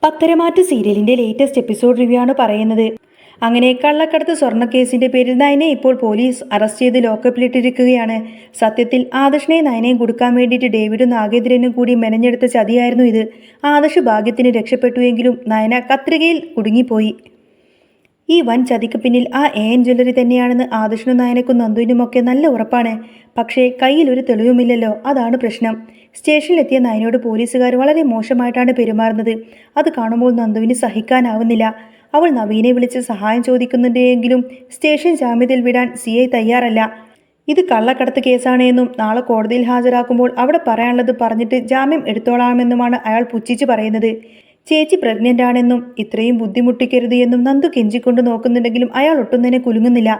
പത്തരമാറ്റ് സീരിയലിന്റെ latest episode review ആണ് പറയുന്നത്. അങ്ങനെ കള്ളക്കടത്ത് സ്വർണ്ണക്കേസിന്റെ പേരിൽ നയനെ ഇപ്പോൾ പോലീസ് അറസ്റ്റ് ചെയ്ത് ലോക്കപ്പിലിട്ടിരിക്കുകയാണ്. സത്യത്തിൽ ആദർശിനെ നയനെയും കൊടുക്കാൻ വേണ്ടിയിട്ട് ഡേവിഡും നാഗേന്ദ്രനും കൂടി മെനഞ്ഞെടുത്ത ചതിയായിരുന്നു ഇത്. ആദർശ് ഭാഗ്യത്തിന് രക്ഷപ്പെട്ടുവെങ്കിലും നയന കത്രികയിൽ കുടുങ്ങിപ്പോയി. ഈ വൻ ചതിക്ക് പിന്നിൽ ആ AN ജ്വല്ലറി തന്നെയാണെന്ന് ആദർശിനും നയനക്കും നന്ദുവിനുമൊക്കെ നല്ല ഉറപ്പാണ്. പക്ഷേ കയ്യിൽ ഒരു തെളിവുമില്ലല്ലോ, അതാണ് പ്രശ്നം. സ്റ്റേഷനിലെത്തിയ നയനോട് പോലീസുകാർ വളരെ മോശമായിട്ടാണ് പെരുമാറുന്നത്. അത് കാണുമ്പോൾ നന്ദുവിന് സഹിക്കാനാവുന്നില്ല. അവൾ നവീനെ വിളിച്ച് സഹായം ചോദിക്കുന്നുണ്ടെങ്കിലും സ്റ്റേഷൻ ജാമ്യത്തിൽ വിടാൻ CI തയ്യാറല്ല. ഇത് കള്ളക്കടത്ത് കേസാണ് എന്നും നാളെ കോടതിയിൽ ഹാജരാക്കുമ്പോൾ അവിടെ പറയാനുള്ളത് പറഞ്ഞിട്ട് ജാമ്യം എടുത്തോളാമെന്നുമാണ് അയാൾ പുച്ഛിച്ച് പറയുന്നത്. ചേച്ചി പ്രഗ്നൻ്റ് ആണെന്നും ഇത്രയും ബുദ്ധിമുട്ടിക്കരുത് എന്നും നന്ദു കെഞ്ചിക്കൊണ്ട് നോക്കുന്നുണ്ടെങ്കിലും അയാൾ ഒട്ടും തന്നെ കുലുങ്ങുന്നില്ല.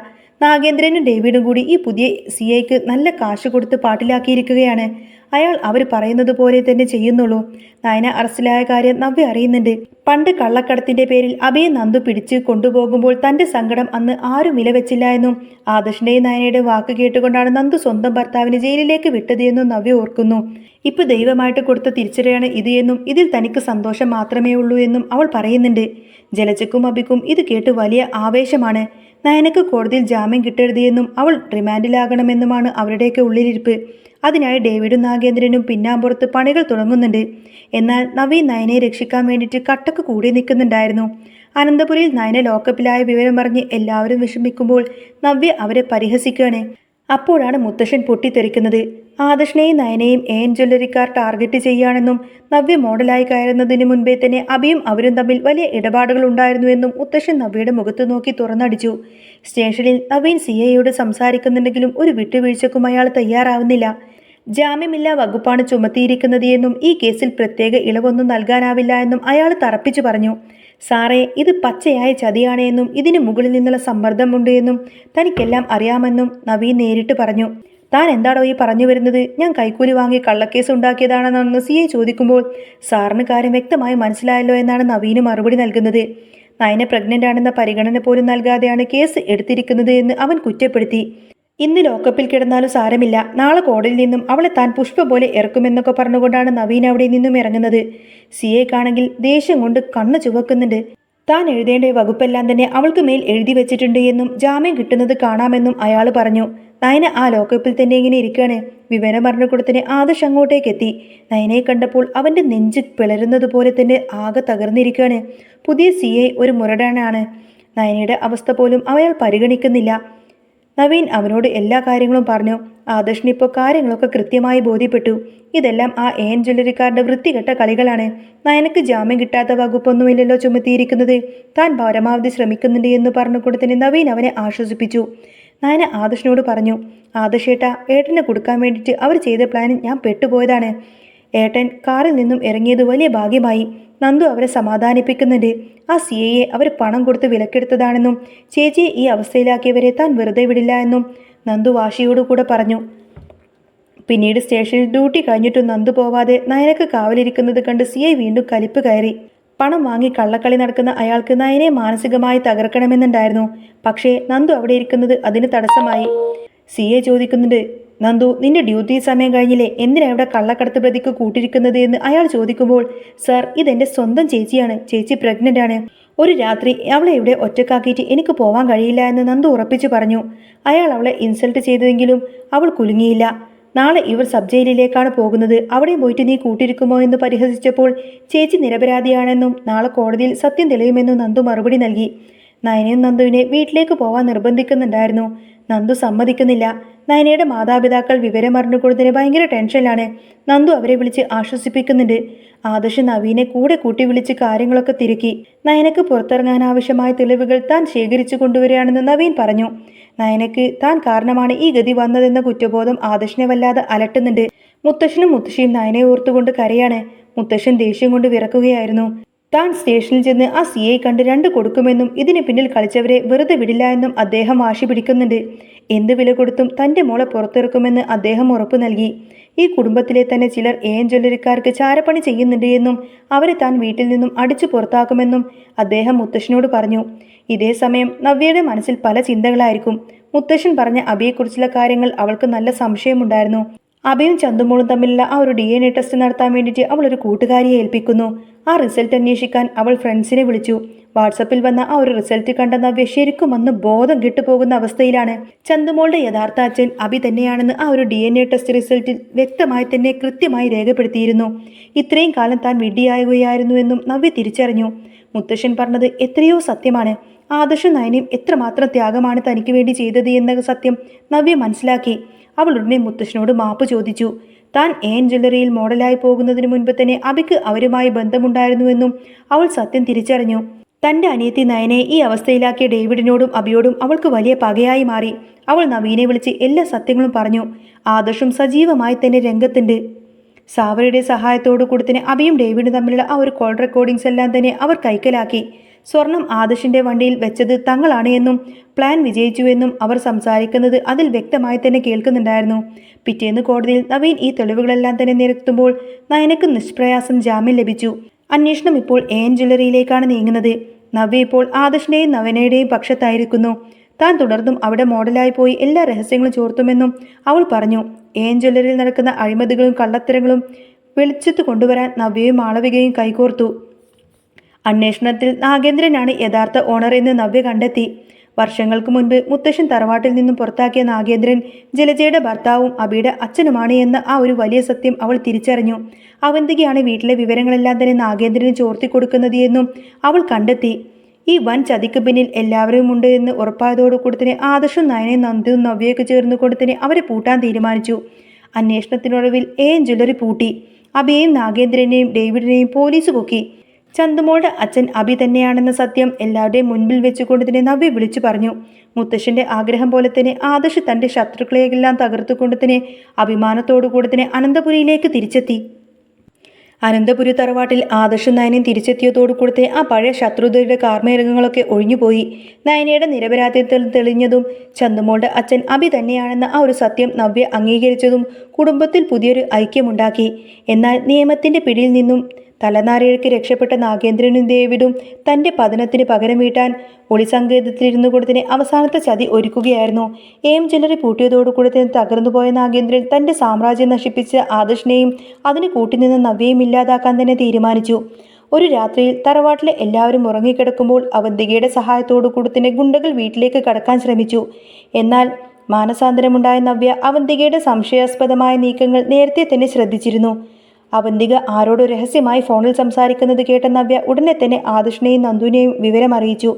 നാഗേന്ദ്രനും ഡേവിഡും കൂടി ഈ പുതിയ CIക്ക് നല്ല കാശ് കൊടുത്ത് പാട്ടിലാക്കിയിരിക്കുകയാണ്. അയാൾ അവർ പറയുന്നത് പോലെ തന്നെ ചെയ്യുന്നുള്ളൂ. നയന അറസ്റ്റിലായ കാര്യം നവ്യ അറിയുന്നുണ്ട്. പണ്ട് കള്ളക്കടത്തിന്റെ പേരിൽ അഭയെ നന്ദു പിടിച്ച് കൊണ്ടുപോകുമ്പോൾ തന്റെ സങ്കടം അന്ന് ആരും വിലവെച്ചില്ല എന്നും ആദർശിന്റെയും നയനയുടെ വാക്ക് കേട്ടുകൊണ്ടാണ് നന്ദു സ്വന്തം ഭർത്താവിനെ ജയിലിലേക്ക് വിട്ടത് എന്നും നവ്യ ഓർക്കുന്നു. ഇപ്പൊ ദൈവമായിട്ട് കൊടുത്ത തിരിച്ചറിയാണ് ഇത് എന്നും ഇതിൽ തനിക്ക് സന്തോഷം മാത്രമേ ഉള്ളൂ എന്നും അവൾ പറയുന്നുണ്ട്. ജലജക്കും അഭിക്കും ഇത് കേട്ട് വലിയ ആവേശമാണ്. നയനക്ക് കോടതിയിൽ ജാമ്യം കിട്ടരുത് എന്നും അവൾ റിമാൻഡിലാകണമെന്നുമാണ് അവരുടെയൊക്കെ ഉള്ളിലിരിപ്പ്. അതിനായി ഡേവിഡും നാഗേന്ദ്രനും പിന്നാമ്പുറത്ത് പണികൾ തുടങ്ങുന്നുണ്ട്. എന്നാൽ നവീൻ നയനെ രക്ഷിക്കാൻ വേണ്ടിയിട്ട് കട്ടക്ക് കൂടി നിൽക്കുന്നുണ്ടായിരുന്നു. അനന്തപുരിയിൽ നയന ലോക്കപ്പിലായ വിവരം പറഞ്ഞ് എല്ലാവരും വിഷമിക്കുമ്പോൾ നവ്യ അവരെ പരിഹസിക്കുകയാണ്. അപ്പോഴാണ് മുത്തശ്ശൻ പൊട്ടിത്തെറിക്കുന്നത്. ആദർശിനെയും നയനെയും AN ജ്വല്ലറിക്കാർ ടാർഗറ്റ് ചെയ്യുകയാണെന്നും നവ്യ മോഡലായി കയറുന്നതിന് മുൻപേ തന്നെ അഭിയും അവരും തമ്മിൽ വലിയ ഇടപാടുകൾ ഉണ്ടായിരുന്നുവെന്നും മുത്തശ്ശൻ നവ്യയുടെ മുഖത്ത് നോക്കി തുറന്നടിച്ചു. സ്റ്റേഷനിൽ നവീൻ CIയോട് സംസാരിക്കുന്നുണ്ടെങ്കിലും ഒരു വിട്ടുവീഴ്ചക്കും അയാൾ തയ്യാറാവുന്നില്ല. ജാമ്യമില്ലാ വകുപ്പാണ് ചുമത്തിയിരിക്കുന്നത് എന്നും ഈ കേസിൽ പ്രത്യേക ഇളവൊന്നും നൽകാനാവില്ല എന്നും അയാൾ തറപ്പിച്ചു പറഞ്ഞു. സാറേ, ഇത് പച്ചയായ ചതിയാണ് എന്നും ഇതിന് മുകളിൽ നിന്നുള്ള സമ്മർദ്ദമുണ്ട് എന്നും തനിക്കെല്ലാം അറിയാമെന്നും നവീൻ നേരിട്ട് പറഞ്ഞു. താൻ എന്താണോ ഈ പറഞ്ഞു വരുന്നത്? ഞാൻ കൈക്കൂലി വാങ്ങി കള്ളക്കേസ് ഉണ്ടാക്കിയതാണെന്ന് CI ചോദിക്കുമ്പോൾ സാറിന് കാര്യം വ്യക്തമായി മനസ്സിലായല്ലോ എന്നാണ് നവീന് മറുപടി നൽകുന്നത്. നയന പ്രഗ്നൻ്റ് ആണെന്ന പരിഗണന പോലും നൽകാതെയാണ് കേസ് എടുത്തിരിക്കുന്നത് എന്ന് അവൻ കുറ്റപ്പെടുത്തി. ഇന്ന് ലോക്കപ്പിൽ കിടന്നാലും സാരമില്ല, നാളെ കോടതിയിൽ നിന്നും അവളെ താൻ പുഷ്പ പോലെ ഇറക്കുമെന്നൊക്കെ പറഞ്ഞുകൊണ്ടാണ് നവീൻ അവിടെ നിന്നും ഇറങ്ങുന്നത്. CIക്കാണെങ്കിൽ ദേഷ്യം കൊണ്ട് കണ്ണു ചുവക്കുന്നുണ്ട്. താൻ എഴുതേണ്ട വകുപ്പെല്ലാം തന്നെ അവൾക്ക് മേൽ എഴുതി വെച്ചിട്ടുണ്ട് എന്നും ജാമ്യം കിട്ടുന്നത് കാണാമെന്നും അയാൾ പറഞ്ഞു. നയന ആ ലോക്കപ്പിൽ തന്നെ ഇങ്ങനെ ഇരിക്കുകയാണ്. വിവരം പറഞ്ഞു കൊടുത്തിന് ആദർശ് അങ്ങോട്ടേക്ക് എത്തി. നയനയെ കണ്ടപ്പോൾ അവൻ്റെ നെഞ്ച് പിളരുന്നത് പോലെ തന്നെ ആകെ തകർന്നിരിക്കുകയാണ്. പുതിയ CI ഒരു മുരടനാണ്. നയനയുടെ അവസ്ഥ പോലും അയാൾ പരിഗണിക്കുന്നില്ല. നവീൻ അവനോട് എല്ലാ കാര്യങ്ങളും പറഞ്ഞു. ആദർശിനിപ്പോൾ കാര്യങ്ങളൊക്കെ കൃത്യമായി ബോധ്യപ്പെട്ടു. ഇതെല്ലാം ആ AN ജ്വല്ലറിക്കാരുടെ വൃത്തികെട്ട കളികളാണ്. നയനക്ക് ജാമ്യം കിട്ടാത്ത വകുപ്പൊന്നുമില്ലല്ലോ ചുമത്തിയിരിക്കുന്നത്. താൻ പരമാവധി ശ്രമിക്കുന്നുണ്ട് എന്ന് പറഞ്ഞുകൊണ്ട് തന്നെ നവീൻ അവനെ ആശ്വസിപ്പിച്ചു. നയന ആദർശിനോട് പറഞ്ഞു, ആദർശേട്ടാ, ഏട്ടനെ കൊടുക്കാൻ വേണ്ടിയിട്ട് അവർ ചെയ്ത പ്ലാനിൽ ഞാൻ പെട്ടുപോയതാണ്. ഏട്ടൻ കാറിൽ നിന്നും ഇറങ്ങിയത് വലിയ ഭാഗ്യമായി. നന്ദു അവരെ സമാധാനിപ്പിക്കുന്നുണ്ട്. ആ CIയെ അവർ പണം കൊടുത്ത് വിലക്കെടുത്തതാണെന്നും ചേച്ചിയെ ഈ അവസ്ഥയിലാക്കിയവരെ താൻ വെറുതെ വിടില്ല എന്നും നന്ദു വാശിയോടുകൂടെ പറഞ്ഞു. പിന്നീട് സ്റ്റേഷനിൽ ഡ്യൂട്ടി കഴിഞ്ഞിട്ടും നന്ദു പോവാതെ നയനക്ക് കാവലിരിക്കുന്നത് കണ്ട് CI വീണ്ടും കലിപ്പ് കയറി. പണം വാങ്ങി കള്ളക്കളി നടക്കുന്ന അയാൾക്ക് നയനെ മാനസികമായി തകർക്കണമെന്നുണ്ടായിരുന്നു. പക്ഷേ നന്ദു അവിടെ ഇരിക്കുന്നത് അതിന് തടസ്സമായി. CI ചോദിക്കുന്നുണ്ട്, നന്ദു, നിന്റെ ഡ്യൂട്ടി സമയം കഴിഞ്ഞില്ലേ, എന്തിനാ ഇവിടെ കള്ളക്കടത്ത് പ്രതിക്ക് കൂട്ടിരിക്കുന്നത് എന്ന് അയാൾ ചോദിക്കുമ്പോൾ, സാർ, ഇതെൻ്റെ സ്വന്തം ചേച്ചിയാണ്. ചേച്ചി പ്രഗ്നൻ്റ് ആണ്. ഒരു രാത്രി അവളെ ഇവിടെ ഒറ്റക്കാക്കിയിട്ട് എനിക്ക് പോവാൻ കഴിയില്ല എന്ന് നന്ദു ഉറപ്പിച്ചു പറഞ്ഞു. അയാൾ അവളെ ഇൻസൾട്ട് ചെയ്തതെങ്കിലും അവൾ കുലുങ്ങിയില്ല. നാളെ ഇവർ സബ് ജയിലിലേക്കാണ് പോകുന്നത്. അവിടെ പോയിട്ട് നീ കൂട്ടിരിക്കുമോ എന്ന് പരിഹസിച്ചപ്പോൾ ചേച്ചി നിരപരാധിയാണെന്നും നാളെ കോടതിയിൽ സത്യം തെളിയുമെന്നും നന്ദു മറുപടി നൽകി. നയനയും നന്ദുവിനെ വീട്ടിലേക്ക് പോവാൻ നിർബന്ധിക്കുന്നുണ്ടായിരുന്നു. നന്ദു സമ്മതിക്കുന്നില്ല. നയനയുടെ മാതാപിതാക്കൾ വിവരം അറിഞ്ഞുകൊടുത്തതിന് ഭയങ്കര ടെൻഷനിലാണ്. നന്ദു അവരെ വിളിച്ച് ആശ്വസിപ്പിക്കുന്നുണ്ട്. ആദർശ് നവീനെ കൂടെ കൂട്ടി വിളിച്ച് കാര്യങ്ങളൊക്കെ തിരുക്കി. നയനക്ക് പുറത്തിറങ്ങാൻ ആവശ്യമായ തെളിവുകൾ താൻ ശേഖരിച്ചു കൊണ്ടുവരികയാണെന്ന് നവീൻ പറഞ്ഞു. നയനക്ക് താൻ കാരണമാണ് ഈ ഗതി വന്നതെന്ന കുറ്റബോധം ആദർശിനെ വല്ലാതെ അലട്ടുന്നുണ്ട്. മുത്തശ്ശനും മുത്തശ്ശിയും നയനെ ഓർത്തുകൊണ്ട് കരയാണ്. മുത്തശ്ശൻ ദേഷ്യം കൊണ്ട് വിറക്കുകയായിരുന്നു. താൻ സ്റ്റേഷനിൽ ചെന്ന് ആ CI കണ്ട് 2 കൊടുക്കുമെന്നും ഇതിന് പിന്നിൽ കളിച്ചവരെ വെറുതെ വിടില്ല എന്നും അദ്ദേഹം വാശി പിടിക്കുന്നുണ്ട്. എന്ത് വില കൊടുത്തും തൻ്റെ മോളെ പുറത്തിറക്കുമെന്ന് അദ്ദേഹം ഉറപ്പു നൽകി. ഈ കുടുംബത്തിലെ തന്നെ ചിലർ AN ജ്വല്ലറിക്കാർക്ക് ചാരപ്പണി ചെയ്യുന്നുണ്ട് എന്നും അവരെ താൻ വീട്ടിൽ നിന്നും അടിച്ചു പുറത്താക്കുമെന്നും അദ്ദേഹം മുത്തശ്ശനോട് പറഞ്ഞു. ഇതേ സമയം നവ്യയുടെ മനസ്സിൽ പല ചിന്തകളായിരിക്കും. മുത്തശ്ശൻ പറഞ്ഞ അഭിയെക്കുറിച്ചുള്ള കാര്യങ്ങൾ അവൾക്ക് നല്ല സംശയമുണ്ടായിരുന്നു. അഭയും ചന്തുമോളും തമ്മിലുള്ള ആ ഒരു DNA ടെസ്റ്റ് നടത്താൻ വേണ്ടിയിട്ട് അവൾ ഒരു കൂട്ടുകാരിയെ ഏൽപ്പിക്കുന്നു. ആ റിസൾട്ട് അന്വേഷിക്കാൻ അവൾ ഫ്രണ്ട്സിനെ വിളിച്ചു. വാട്സപ്പിൽ വന്ന ആ ഒരു റിസൾട്ട് കണ്ട നവ്യ ശരിക്കും വന്ന് ബോധം കെട്ടുപോകുന്ന അവസ്ഥയിലാണ്. ചന്തുമോളുടെ യഥാർത്ഥ അച്ഛൻ അഭി തന്നെയാണെന്ന് ആ ഒരു DNA ടെസ്റ്റ് റിസൾട്ടിൽ വ്യക്തമായി തന്നെ കൃത്യമായി രേഖപ്പെടുത്തിയിരുന്നു. ഇത്രയും കാലം താൻ വിഡ്ഢിയാകുകയായിരുന്നുവെന്നും നവ്യ തിരിച്ചറിഞ്ഞു. മുത്തശ്ശൻ പറഞ്ഞത് എത്രയോ സത്യമാണ്. ആദർശും നയനയും എത്രമാത്രം ത്യാഗമാണ് തനിക്ക് വേണ്ടി ചെയ്തത് എന്ന സത്യം നവ്യ മനസ്സിലാക്കി. അവൾ ഉടനെ മുത്തശ്ശനോട് മാപ്പ് ചോദിച്ചു. താൻ ജ്വല്ലറിയിൽ മോഡലായി പോകുന്നതിന് മുൻപ് തന്നെ അഭിക്ക് അവരുമായി ബന്ധമുണ്ടായിരുന്നുവെന്നും അവൾ സത്യം തിരിച്ചറിഞ്ഞു. തൻ്റെ അനിയത്തി നയനെ ഈ അവസ്ഥയിലാക്കിയ ഡേവിഡിനോടും അഭിയോടും അവൾക്ക് വലിയ പകയായി മാറി. അവൾ നവീനെ വിളിച്ച് എല്ലാ സത്യങ്ങളും പറഞ്ഞു. ആദർശും സജീവമായി തന്നെ രംഗത്തുണ്ട്. സാവറയുടെ സഹായത്തോടു കൂടി തന്നെ അഭിയും ഡേവിഡും തമ്മിലുള്ള ആ ഒരു കോൾ റെക്കോർഡിങ്സ് എല്ലാം തന്നെ അവർ കൈക്കലാക്കി. സ്വർണം ആദർശിന്റെ വണ്ടിയിൽ വെച്ചത് തങ്ങളാണ് എന്നും പ്ലാൻ വിജയിച്ചുവെന്നും അവർ സംസാരിക്കുന്നത് അതിൽ വ്യക്തമായി തന്നെ കേൾക്കുന്നുണ്ടായിരുന്നു. പിറ്റേന്ന് കോടതിയിൽ നവീൻ ഈ തെളിവുകളെല്ലാം തന്നെ നിരത്തുമ്പോൾ നയനക്ക് നിഷ്പ്രയാസം ജാമ്യം ലഭിച്ചു. അന്വേഷണം ഇപ്പോൾ ജ്വല്ലറിയിലേക്കാണ് നീങ്ങുന്നത്. നവ്യ ഇപ്പോൾ ആദർശിന്റെയും നവനയുടെയും പക്ഷത്തായിരിക്കുന്നു. താൻ തുടർന്നും അവിടെ മോഡലായി പോയി എല്ലാ രഹസ്യങ്ങളും ചോർത്തുമെന്നും അവൾ പറഞ്ഞു. ജ്വല്ലറിയിൽ നടക്കുന്ന അഴിമതികളും കള്ളത്തരങ്ങളും വെളിച്ചത്ത് കൊണ്ടുവരാൻ നവ്യയും മാളവികയും കൈകോർത്തു. അന്വേഷണത്തിൽ നാഗേന്ദ്രനാണ് യഥാർത്ഥ ഓണർ എന്ന് നവ്യ കണ്ടെത്തി. വർഷങ്ങൾക്ക് മുൻപ് മുത്തശ്ശൻ തറവാട്ടിൽ നിന്നും പുറത്താക്കിയ നാഗേന്ദ്രൻ ജലജയുടെ ഭർത്താവും അബിയുടെ അച്ഛനുമാണ് എന്ന ആ ഒരു വലിയ സത്യം അവൾ തിരിച്ചറിഞ്ഞു. അവന്തികയാണ് വീട്ടിലെ വിവരങ്ങളെല്ലാം തന്നെ നാഗേന്ദ്രന് ചോർത്തിക്കൊടുക്കുന്നത് എന്നും അവൾ കണ്ടെത്തി. ഈ വൻ ചതിക്ക് പിന്നിൽ എല്ലാവരും ഉണ്ട് എന്ന് ഉറപ്പായതോടുകൂടി തന്നെ ആദർശും നയനയും നന്ദുവും നവ്യയൊക്കെ ചേർന്നുകൊണ്ട് തന്നെ അവരെ പൂട്ടാൻ തീരുമാനിച്ചു. അന്വേഷണത്തിനൊടുവിൽ ജ്വല്ലറി പൂട്ടി. അബിയെയും നാഗേന്ദ്രനെയും ഡേവിഡിനെയും പോലീസ് പൊക്കി. ചന്തുമോളുടെ അച്ഛൻ അഭി തന്നെയാണെന്ന സത്യം എല്ലാവരുടെയും മുൻപിൽ വെച്ചുകൊണ്ട് തന്നെ നവ്യ വിളിച്ചു പറഞ്ഞു. മുത്തശ്ശന്റെ ആഗ്രഹം പോലെ തന്നെ ആദർശ് തന്റെ ശത്രുക്കളെയെല്ലാം തകർത്തുകൊണ്ട് തന്നെ അഭിമാനത്തോടു കൂടി തന്നെ അനന്തപുരിയിലേക്ക് തിരിച്ചെത്തി. അനന്തപുരി തറവാട്ടിൽ ആദർശും നയനയും തിരിച്ചെത്തിയതോടുകൂടി ആ പഴയ ശത്രുതയുടെ കാർമേഘങ്ങളൊക്കെ ഒഴിഞ്ഞുപോയി. നയനയുടെ നിരപരാധിത്വം തെളിഞ്ഞതും ചന്തുമോളുടെ അച്ഛൻ അഭി തന്നെയാണെന്ന ആ ഒരു സത്യം നവ്യ അംഗീകരിച്ചതും കുടുംബത്തിൽ പുതിയൊരു ഐക്യമുണ്ടാക്കി. എന്നാൽ നിയമത്തിന്റെ പിടിയിൽ നിന്നും തലനാരിഴയ്ക്ക് രക്ഷപ്പെട്ട നാഗേന്ദ്രനും ഡേവിഡും തൻ്റെ പതനത്തിന് പകരം വീട്ടാൻ ഒളിസങ്കേതത്തിലിരുന്നു കൊണ്ട് തന്നെ അവസാനത്തെ ചതി ഒരുക്കുകയായിരുന്നു. ജ്വല്ലറി പൂട്ടിയതോടുകൂടി തന്നെ തകർന്നുപോയ നാഗേന്ദ്രൻ തൻ്റെ സാമ്രാജ്യം നശിപ്പിച്ച ആദർശിനെയും അതിന് കൂട്ടിനിന്ന നവ്യയും ഇല്ലാതാക്കാൻ തന്നെ തീരുമാനിച്ചു. ഒരു രാത്രിയിൽ തറവാട്ടിലെ എല്ലാവരും ഉറങ്ങിക്കിടക്കുമ്പോൾ അവന്തികയുടെ സഹായത്തോടു കൂടി തന്നെ ഗുണ്ടകൾ വീട്ടിലേക്ക് കടക്കാൻ ശ്രമിച്ചു. എന്നാൽ മാനസാന്തരമുണ്ടായ നവ്യ അവന്തികയുടെ സംശയാസ്പദമായ നീക്കങ്ങൾ നേരത്തെ തന്നെ ശ്രദ്ധിച്ചിരുന്നു. അവന്തിക ആരോട് രഹസ്യമായി ഫോണിൽ സംസാരിക്കുന്നത് കേട്ട നവ്യ ഉടനെ തന്നെ ആദർശിനെയും നന്ദുവിനെയും വിവരം അറിയിച്ചു.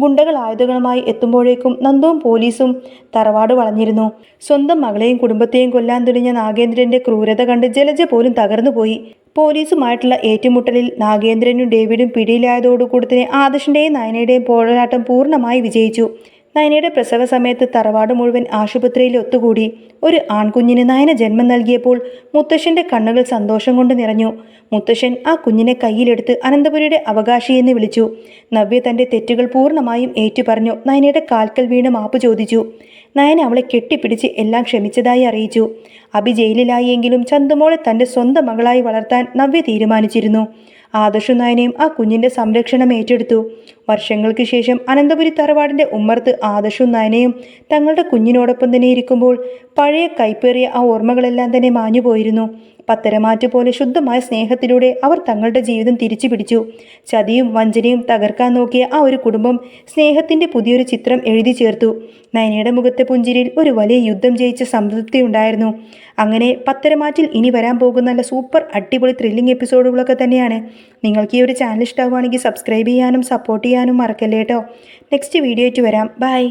ഗുണ്ടകൾ ആയുധങ്ങളുമായി എത്തുമ്പോഴേക്കും നന്ദുവും പോലീസും തറവാട് വളഞ്ഞിരുന്നു. സ്വന്തം മകളെയും കുടുംബത്തെയും കൊല്ലാൻ തുനിഞ്ഞ നാഗേന്ദ്രന്റെ ക്രൂരത കണ്ട് ജലജ പോലും തകർന്നുപോയി. പോലീസുമായിട്ടുള്ള ഏറ്റുമുട്ടലിൽ നാഗേന്ദ്രനും ഡേവിഡും പിടിയിലായതോടുകൂടി തന്നെ ആദർശിന്റെയും നയനയുടെയും പോരാട്ടം പൂർണ്ണമായി വിജയിച്ചു. നയനയുടെ പ്രസവ സമയത്ത് തറവാട് മുഴുവൻ ആശുപത്രിയിൽ ഒത്തുകൂടി. ഒരു ആൺകുഞ്ഞിന് നയന ജന്മം നൽകിയപ്പോൾ മുത്തശ്ശന്റെ കണ്ണുകൾ സന്തോഷം കൊണ്ട് നിറഞ്ഞു. മുത്തശ്ശൻ ആ കുഞ്ഞിനെ കയ്യിലെടുത്ത് അനന്തപുരിയുടെ അവകാശി എന്ന് വിളിച്ചു. നവ്യ തന്റെ തെറ്റുകൾ പൂർണ്ണമായും ഏറ്റുപറഞ്ഞു നയനയുടെ കാൽക്കൽ വീണ് മാപ്പ് ചോദിച്ചു. നയന അവളെ കെട്ടിപ്പിടിച്ച് എല്ലാം ക്ഷമിച്ചതായി അറിയിച്ചു. അഭി ജയിലിലായി എങ്കിലും ചന്തുമോളെ തന്റെ സ്വന്തം മകളായി വളർത്താൻ നവ്യ തീരുമാനിച്ചിരുന്നു. ആദർശും നയനയും ആ കുഞ്ഞിന്റെ സംരക്ഷണം ഏറ്റെടുത്തു. വർഷങ്ങൾക്ക് ശേഷം അനന്തപുരി തറവാടിന്റെ ഉമ്മർത്ത് ആദർശും നയനയും തങ്ങളുടെ കുഞ്ഞിനോടൊപ്പം തന്നെ ഇരിക്കുമ്പോൾ പഴയ കൈപ്പേറിയ ആ ഓർമ്മകളെല്ലാം തന്നെ മാഞ്ഞുപോയിരുന്നു. പത്തരമാറ്റ് പോലെ ശുദ്ധമായ സ്നേഹത്തിലൂടെ അവർ തങ്ങളുടെ ജീവിതം തിരിച്ചു പിടിച്ചു. ചതിയും വഞ്ചനയും തകർക്കാൻ നോക്കിയ ആ ഒരു കുടുംബം സ്നേഹത്തിന്റെ പുതിയൊരു ചിത്രം എഴുതി ചേർത്തു. നയനയുടെ മുഖത്തെ പുഞ്ചിരിയിൽ ഒരു വലിയ യുദ്ധം ജയിച്ച സംതൃപ്തി ഉണ്ടായിരുന്നു. അങ്ങനെ പത്തരമാറ്റിൽ ഇനി വരാൻ പോകുന്ന നല്ല സൂപ്പർ അടിപൊളി ത്രില്ലിംഗ് എപ്പിസോഡുകളൊക്കെ തന്നെയാണ്. നിങ്ങൾക്ക് ഈ ഒരു ചാനൽ ഇഷ്ടമാവുകയാണെങ്കിൽ സബ്സ്ക്രൈബ് ചെയ്യാനും സപ്പോർട്ട് ചെയ്യാനും മറക്കല്ലേ കേട്ടോ. നെക്സ്റ്റ് വീഡിയോ ആയിട്ട് വരാം. ബൈ.